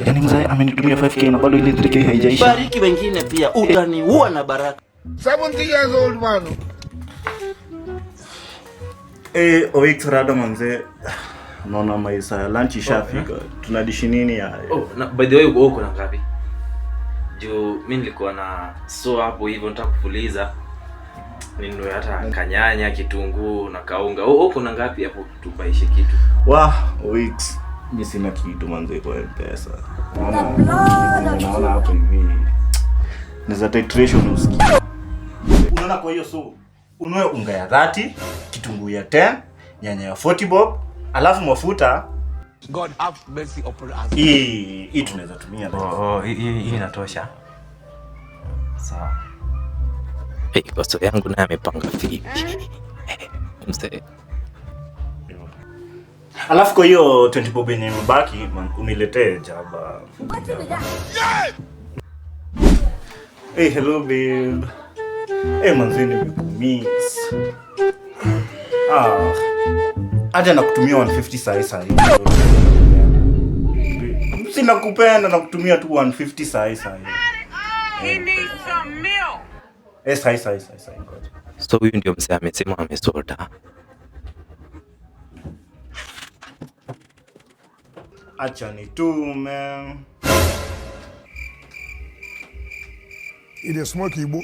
Yaani mzee amenitumia 5k na bado ile 3k haijaisha. Bariki wengine pia, utaniua na baraka. 70 years old man. Oik rada manze. Naona maisa lunch ishafika. Tunadishi nini ya? By the way uko na ngapi? Juu mimi nilikuwa na hapo hivyo nataka kufuliza. Ninunue hata kanyanya, kitunguu na kaunga. Uko na ngapi hapo tubaishe kitu? Weeks. Mimi sina kitu manze kwa M-Pesa. Naona hapo hivi. Naweza titration usikie. Unaona kwa hiyo ununue unga ya 30, kitunguu ya 10, nyanya ya 40 bob, alafu mafuta. God have mercy upon us. Hii tunaweza tumia. Hii inatosha. Sawa. Boss yangu naye amepanga vipi? Mzee. Alafu kwa hiyo 20 bob yenye imebaki uniletee jaba. Hello babe. Manzi nimekumiss. Acha nakutumia 150 sasa hivi. Sina kupenda na kutumia tu 150 sasa hivi. He needs some milk. Sasa. So huyu ndio mzee amesema amesoda. Acha nitume. Ile smoke ibu.